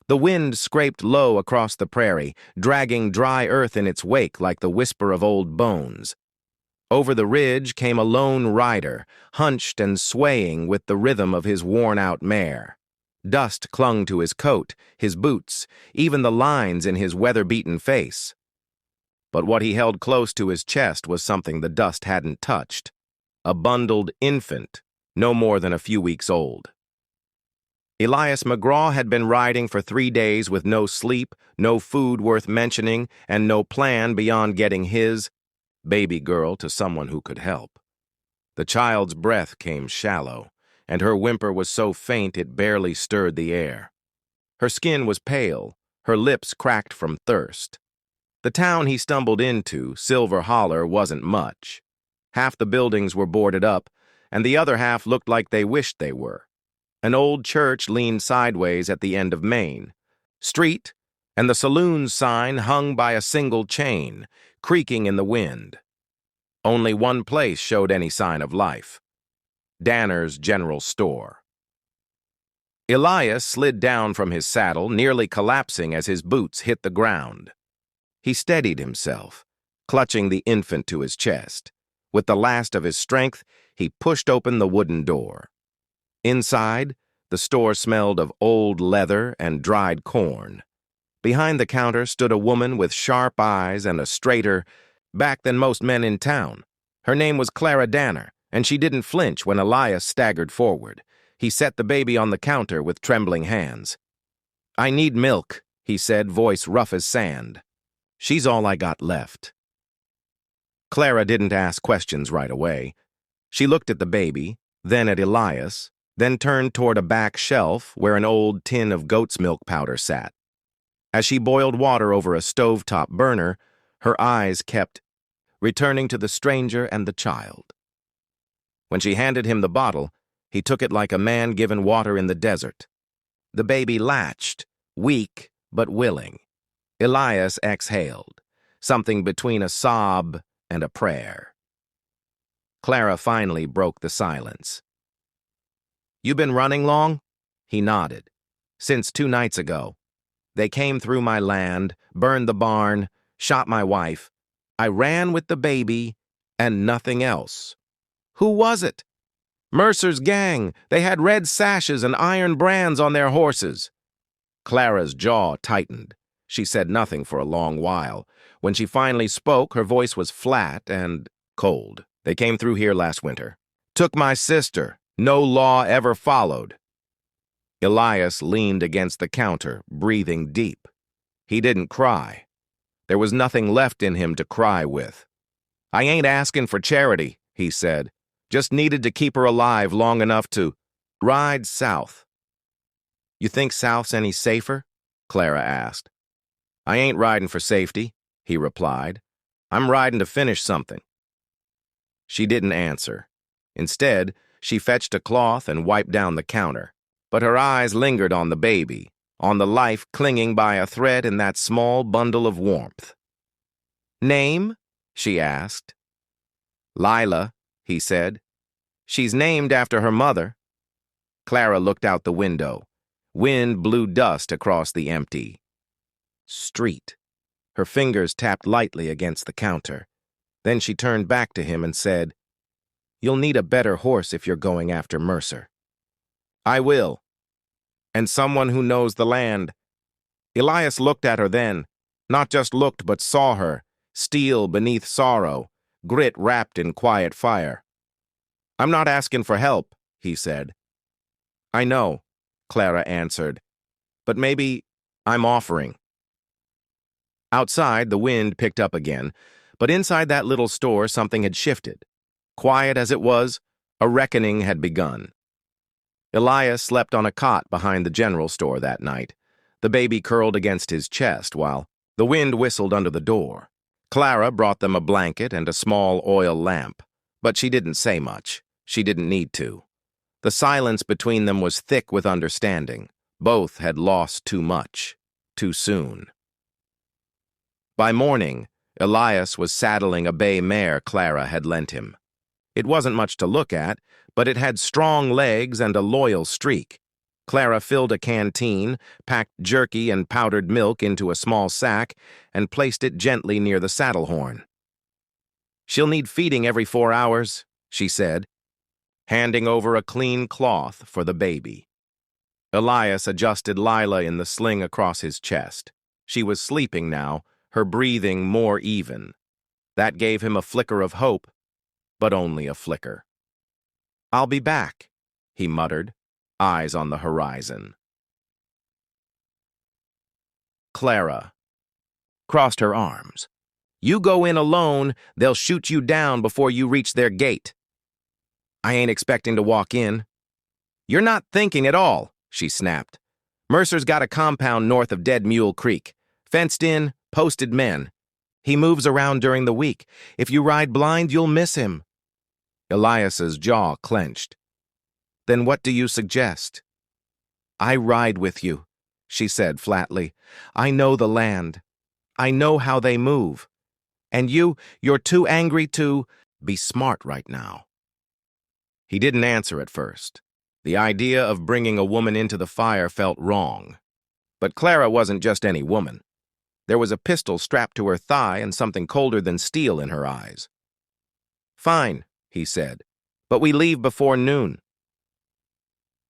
The wind scraped low across the prairie, dragging dry earth in its wake like the whisper of old bones. Over the ridge came a lone rider, hunched and swaying with the rhythm of his worn-out mare. Dust clung to his coat, his boots, even the lines in his weather-beaten face. But what he held close to his chest was something the dust hadn't touched. A bundled infant, no more than a few weeks old. Elias McGraw had been riding for 3 days with no sleep, no food worth mentioning, and no plan beyond getting his baby girl to someone who could help. The child's breath came shallow, and her whimper was so faint it barely stirred the air. Her skin was pale, her lips cracked from thirst. The town he stumbled into, Silver Holler, wasn't much. Half the buildings were boarded up, and the other half looked like they wished they were. An old church leaned sideways at the end of Main Street, and the saloon's sign hung by a single chain, creaking in the wind. Only one place showed any sign of life: Danner's General Store. Elias slid down from his saddle, nearly collapsing as his boots hit the ground. He steadied himself, clutching the infant to his chest. With the last of his strength, he pushed open the wooden door. Inside, the store smelled of old leather and dried corn. Behind the counter stood a woman with sharp eyes and a straighter back than most men in town. Her name was Clara Danner, and she didn't flinch when Elias staggered forward. He set the baby on the counter with trembling hands. "I need milk," he said, voice rough as sand. "She's all I got left." Clara didn't ask questions right away. She looked at the baby, then at Elias, then turned toward a back shelf where an old tin of goat's milk powder sat. As she boiled water over a stovetop burner, her eyes kept returning to the stranger and the child. When she handed him the bottle, he took it like a man given water in the desert. The baby latched, weak but willing. Elias exhaled, something between a sob and a prayer. Clara finally broke the silence. "You been running long?" He nodded. "Since 2 nights ago. They came through my land, burned the barn, shot my wife. I ran with the baby and nothing else." "Who was it?" "Mercer's gang. They had red sashes and iron brands on their horses." Clara's jaw tightened. She said nothing for a long while. When she finally spoke, her voice was flat and cold. "They came through here last winter. Took my sister. No law ever followed." Elias leaned against the counter, breathing deep. He didn't cry. There was nothing left in him to cry with. "I ain't asking for charity," he said. "Just needed to keep her alive long enough to ride south." "You think south's any safer?" Clara asked. "I ain't riding for safety," he replied. "I'm riding to finish something." She didn't answer. Instead, she fetched a cloth and wiped down the counter. But her eyes lingered on the baby, on the life clinging by a thread in that small bundle of warmth. "Name?" she asked. "Lila," he said. "She's named after her mother." Clara looked out the window. Wind blew dust across the empty street. Her fingers tapped lightly against the counter. Then she turned back to him and said, "You'll need a better horse if you're going after Mercer." "I will. And someone who knows the land." Elias looked at her then, not just looked but saw her, steel beneath sorrow, grit wrapped in quiet fire. "I'm not asking for help," he said. "I know," Clara answered, "but maybe I'm offering." Outside, the wind picked up again, but inside that little store something had shifted. Quiet as it was, a reckoning had begun. Elias slept on a cot behind the general store that night. The baby curled against his chest while the wind whistled under the door. Clara brought them a blanket and a small oil lamp, but she didn't say much. She didn't need to. The silence between them was thick with understanding. Both had lost too much, too soon. By morning, Elias was saddling a bay mare Clara had lent him. It wasn't much to look at, but it had strong legs and a loyal streak. Clara filled a canteen, packed jerky and powdered milk into a small sack, and placed it gently near the saddle horn. "She'll need feeding every 4 hours," she said, handing over a clean cloth for the baby. Elias adjusted Lila in the sling across his chest. She was sleeping now, her breathing more even. That gave him a flicker of hope, but only a flicker. "I'll be back," he muttered, eyes on the horizon. Clara crossed her arms. "You go in alone, they'll shoot you down before you reach their gate." "I ain't expecting to walk in." "You're not thinking at all," she snapped. "Mercer's got a compound north of Dead Mule Creek. Fenced in, posted men. He moves around during the week. If you ride blind, you'll miss him." Elias's jaw clenched. "Then what do you suggest?" "I ride with you," she said flatly. "I know the land. I know how they move. And you're too angry to be smart right now." He didn't answer at first. The idea of bringing a woman into the fire felt wrong. But Clara wasn't just any woman. There was a pistol strapped to her thigh and something colder than steel in her eyes. "Fine," he said, "but we leave before noon."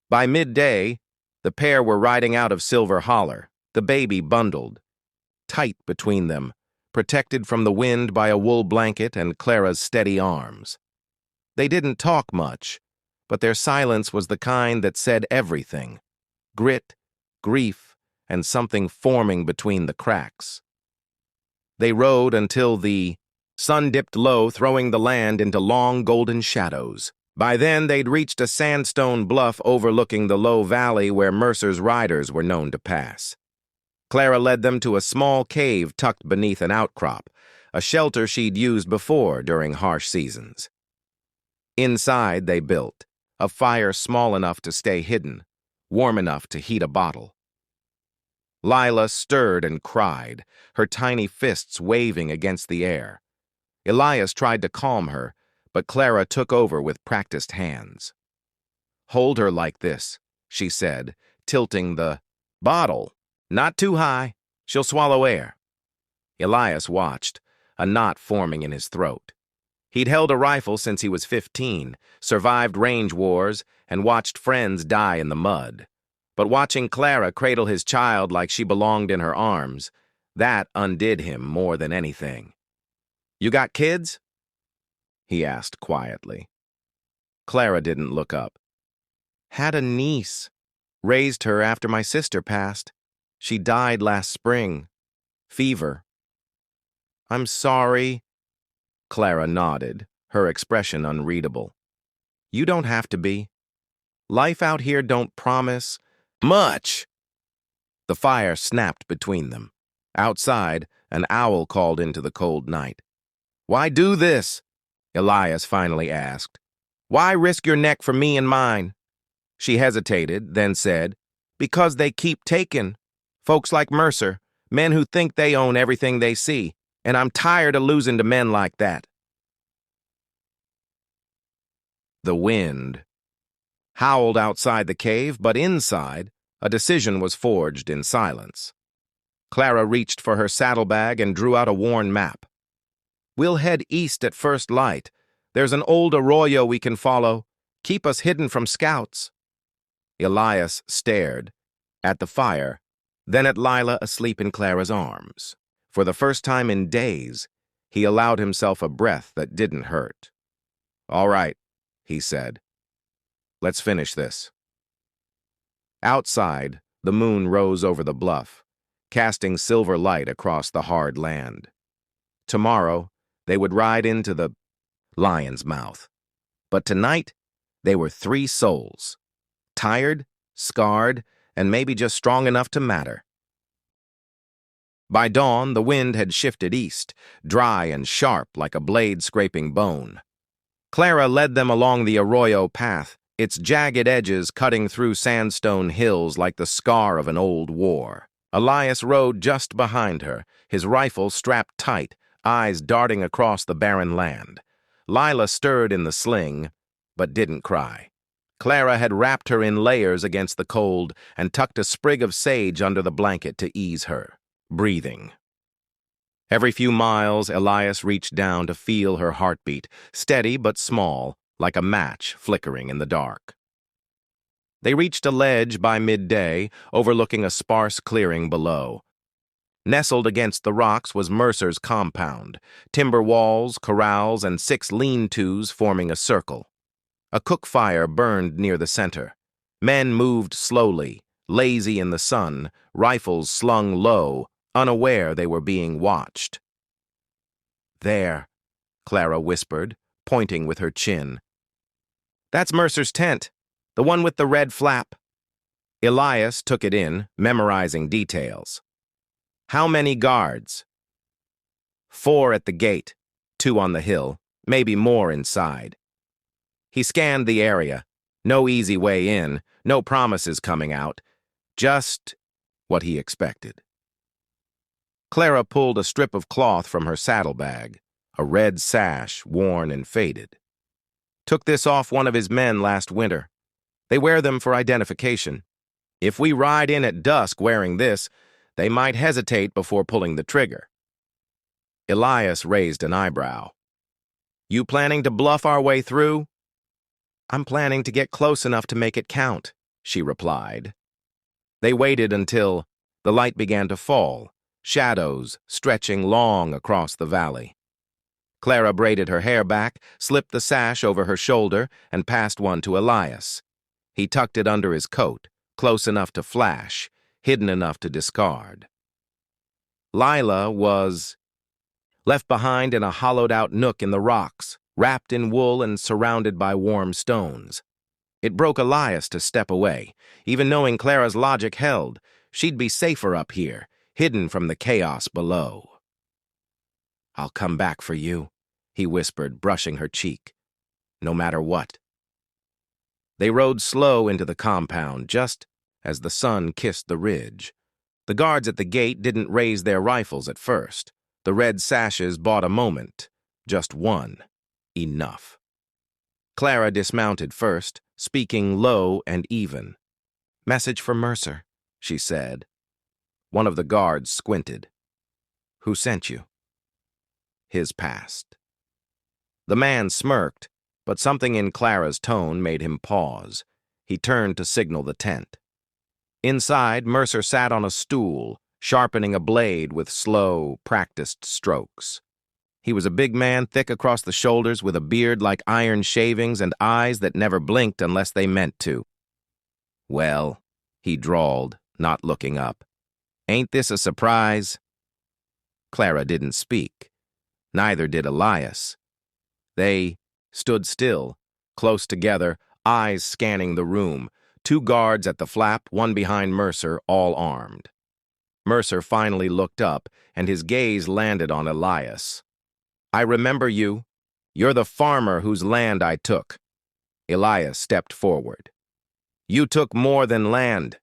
By midday, the pair were riding out of Silver Holler, the baby bundled, tight between them, protected from the wind by a wool blanket and Clara's steady arms. They didn't talk much, but their silence was the kind that said everything: grit, grief, and something forming between the cracks. They rode until the sun dipped low, throwing the land into long golden shadows. By then, they'd reached a sandstone bluff overlooking the low valley where Mercer's riders were known to pass. Clara led them to a small cave tucked beneath an outcrop, a shelter she'd used before during harsh seasons. Inside, they built a fire small enough to stay hidden, warm enough to heat a bottle. Lila stirred and cried, her tiny fists waving against the air. Elias tried to calm her, but Clara took over with practiced hands. "Hold her like this," she said, tilting the bottle. "Not too high. She'll swallow air." Elias watched, a knot forming in his throat. He'd held a rifle since he was 15, survived range wars, and watched friends die in the mud. But watching Clara cradle his child like she belonged in her arms, that undid him more than anything. "You got kids?" he asked quietly. Clara didn't look up. "Had a niece. Raised her after my sister passed. She died last spring. Fever." "I'm sorry." Clara nodded, her expression unreadable. "You don't have to be. Life out here don't promise much." The fire snapped between them. Outside, an owl called into the cold night. "Why do this?" Elias finally asked. "Why risk your neck for me and mine?" She hesitated, then said, "Because they keep taking. Folks like Mercer, men who think they own everything they see, and I'm tired of losing to men like that." The wind howled outside the cave, but inside, a decision was forged in silence. Clara reached for her saddlebag and drew out a worn map. "We'll head east at first light. There's an old arroyo we can follow. Keep us hidden from scouts." Elias stared at the fire, then at Lila asleep in Clara's arms. For the first time in days, he allowed himself a breath that didn't hurt. "All right," he said. "Let's finish this." Outside, the moon rose over the bluff, casting silver light across the hard land. Tomorrow, they would ride into the lion's mouth. But tonight, they were 3 souls. Tired, scarred, and maybe just strong enough to matter. By dawn, the wind had shifted east, dry and sharp like a blade scraping bone. Clara led them along the arroyo path, its jagged edges cutting through sandstone hills like the scar of an old war. Elias rode just behind her, his rifle strapped tight, eyes darting across the barren land. Lila stirred in the sling, but didn't cry. Clara had wrapped her in layers against the cold and tucked a sprig of sage under the blanket to ease her breathing. Every few miles, Elias reached down to feel her heartbeat, steady but small, like a match flickering in the dark. They reached a ledge by midday, overlooking a sparse clearing below. Nestled against the rocks was Mercer's compound, timber walls, corrals, and 6 lean-tos forming a circle. A cook fire burned near the center. Men moved slowly, lazy in the sun, rifles slung low, unaware they were being watched. "There," Clara whispered, pointing with her chin. "That's Mercer's tent, the one with the red flap." Elias took it in, memorizing details. "How many guards?" 4 at the gate, 2 on the hill, maybe more inside. He scanned the area. No easy way in, no promises coming out. Just what he expected. Clara pulled a strip of cloth from her saddlebag, a red sash, worn and faded. "Took this off one of his men last winter. They wear them for identification. If we ride in at dusk wearing this, they might hesitate before pulling the trigger." Elias raised an eyebrow. "You planning to bluff our way through?" "I'm planning to get close enough to make it count," she replied. They waited until the light began to fall, shadows stretching long across the valley. Clara braided her hair back, slipped the sash over her shoulder, and passed one to Elias. He tucked it under his coat, close enough to flash, hidden enough to discard. Lila was left behind in a hollowed-out nook in the rocks, wrapped in wool and surrounded by warm stones. It broke Elias to step away, even knowing Clara's logic held. She'd be safer up here, hidden from the chaos below. "I'll come back for you," he whispered, brushing her cheek. "No matter what." They rode slow into the compound, just as the sun kissed the ridge. The guards at the gate didn't raise their rifles at first. The red sashes bought a moment. Just one. Enough. Clara dismounted first, speaking low and even. "Message for Mercer," she said. One of the guards squinted. "Who sent you?" His past. The man smirked, but something in Clara's tone made him pause. He turned to signal the tent. Inside, Mercer sat on a stool, sharpening a blade with slow, practiced strokes. He was a big man, thick across the shoulders, with a beard like iron shavings and eyes that never blinked unless they meant to. "Well," he drawled, not looking up, "ain't this a surprise?" Clara didn't speak. Neither did Elias. They stood still, close together, eyes scanning the room, 2 guards at the flap, one behind Mercer, all armed. Mercer finally looked up, and his gaze landed on Elias. "I remember you. You're the farmer whose land I took." Elias stepped forward. "You took more than land."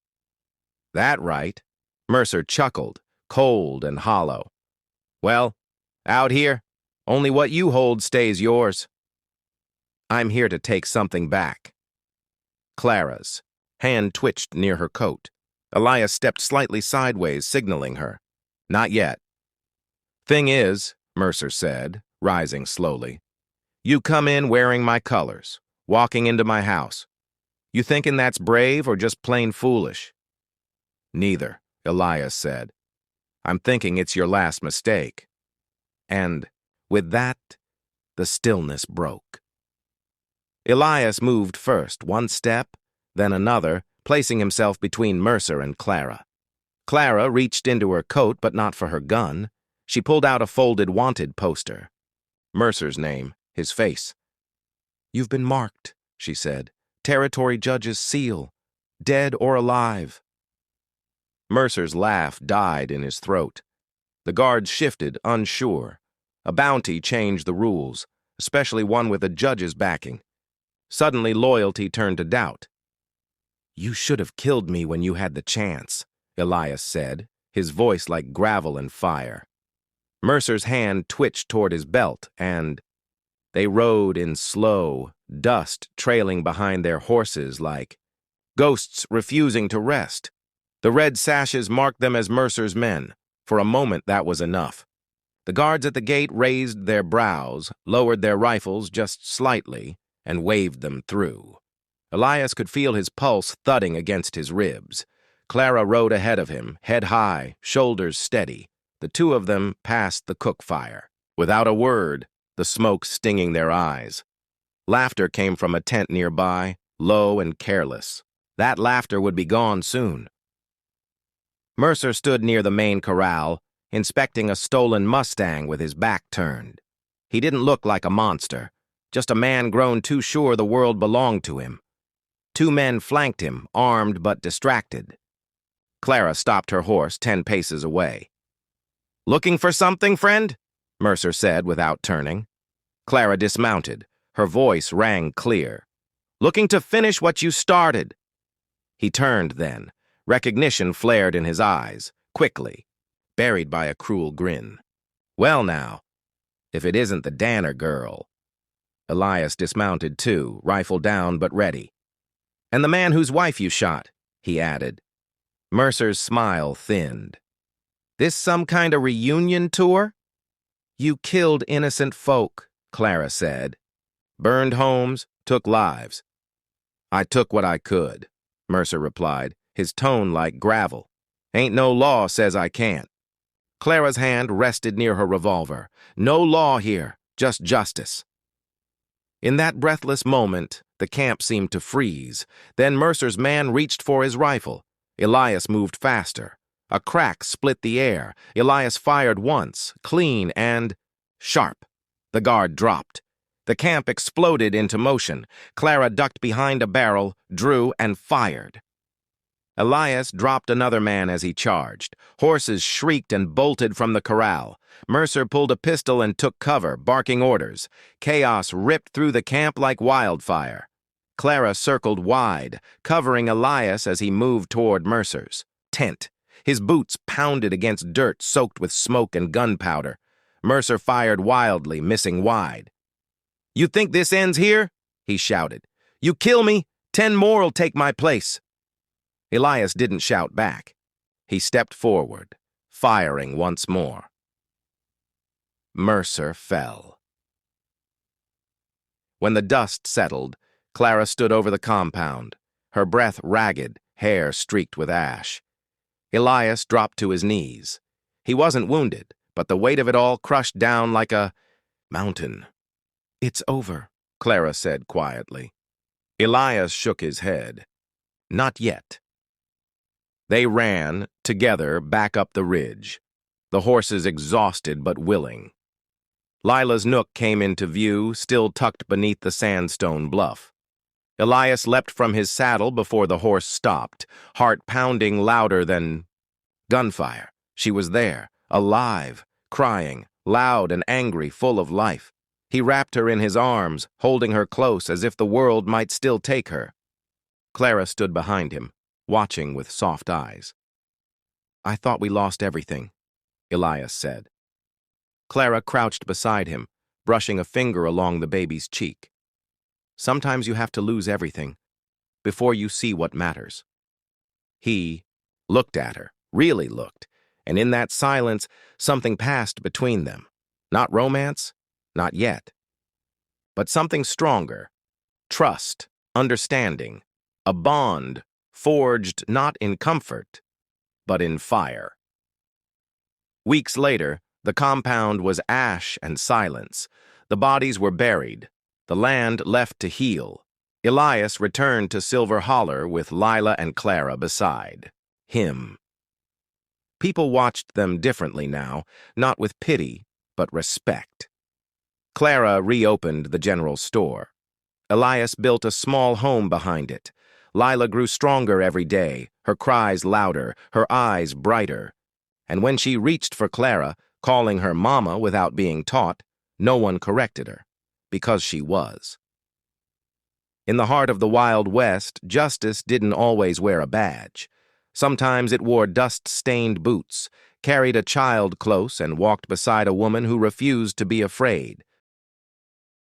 "That right." Mercer chuckled, cold and hollow. "Well, out here, only what you hold stays yours." "I'm here to take something back." Clara's hand twitched near her coat. Elias stepped slightly sideways, signaling her. "Not yet." "Thing is," Mercer said, rising slowly, "you come in wearing my colors, walking into my house. You thinking that's brave or just plain foolish?" "Neither," Elias said. "I'm thinking it's your last mistake." And with that, the stillness broke. Elias moved first, one step, then another, placing himself between Mercer and Clara. Clara reached into her coat, but not for her gun. She pulled out a folded wanted poster. Mercer's name, his face. "You've been marked," she said. "Territory judge's seal. Dead or alive." Mercer's laugh died in his throat. The guards shifted, unsure. A bounty changed the rules, especially one with a judge's backing. Suddenly, loyalty turned to doubt. "You should have killed me when you had the chance," Elias said, his voice like gravel and fire. Mercer's hand twitched toward his belt, and They rode in slow, dust trailing behind their horses like ghosts refusing to rest. The red sashes marked them as Mercer's men. For a moment, that was enough. The guards at the gate raised their brows, lowered their rifles just slightly, and waved them through. Elias could feel his pulse thudding against his ribs. Clara rode ahead of him, head high, shoulders steady. The two of them passed the cook fire. Without a word, the smoke stinging their eyes. Laughter came from a tent nearby, low and careless. That laughter would be gone soon. Mercer stood near the main corral, inspecting a stolen Mustang with his back turned. He didn't look like a monster, just a man grown too sure the world belonged to him. Two men flanked him, armed but distracted. Clara stopped her horse 10 paces away. "Looking for something, friend?" Mercer said without turning. Clara dismounted. Her voice rang clear. "Looking to finish what you started." He turned then. Recognition flared in his eyes, quickly, buried by a cruel grin. "Well now, if it isn't the Danner girl." Elias dismounted too, rifle down but ready. "And the man whose wife you shot," he added. Mercer's smile thinned. "This some kind of reunion tour?" "You killed innocent folk," Clara said. "Burned homes, took lives." "I took what I could," Mercer replied, his tone like gravel. "Ain't no law says I can't." Clara's hand rested near her revolver. "No law here, just justice." In that breathless moment, the camp seemed to freeze. Then Mercer's man reached for his rifle. Elias moved faster. A crack split the air. Elias fired once, clean and sharp. The guard dropped. The camp exploded into motion. Clara ducked behind a barrel, drew, and fired. Elias dropped another man as he charged. Horses shrieked and bolted from the corral. Mercer pulled a pistol and took cover, barking orders. Chaos ripped through the camp like wildfire. Clara circled wide, covering Elias as he moved toward Mercer's tent. His boots pounded against dirt soaked with smoke and gunpowder. Mercer fired wildly, missing wide. "You think this ends here?" he shouted. "You kill me, 10 more'll take my place." Elias didn't shout back. He stepped forward, firing once more. Mercer fell. When the dust settled, Clara stood over the compound, her breath ragged, hair streaked with ash. Elias dropped to his knees. He wasn't wounded, but the weight of it all crushed down like a mountain. "It's over," Clara said quietly. Elias shook his head. "Not yet." They ran, together, back up the ridge, the horses exhausted but willing. Lila's nook came into view, still tucked beneath the sandstone bluff. Elias leapt from his saddle before the horse stopped, heart pounding louder than gunfire. She was there, alive, crying, loud and angry, full of life. He wrapped her in his arms, holding her close as if the world might still take her. Clara stood behind him, watching with soft eyes. "I thought we lost everything," Elias said. Clara crouched beside him, brushing a finger along the baby's cheek. "Sometimes you have to lose everything before you see what matters." He looked at her, really looked, and in that silence, something passed between them. Not romance, not yet, but something stronger. Trust, understanding, a bond forged not in comfort, but in fire. Weeks later, the compound was ash and silence. The bodies were buried, the land left to heal. Elias returned to Silver Holler with Lila and Clara beside him. People watched them differently now, not with pity, but respect. Clara reopened the general store. Elias built a small home behind it. Lila grew stronger every day, her cries louder, her eyes brighter. And when she reached for Clara, calling her mama without being taught, no one corrected her, because she was. In the heart of the Wild West, justice didn't always wear a badge. Sometimes it wore dust-stained boots, carried a child close, and walked beside a woman who refused to be afraid.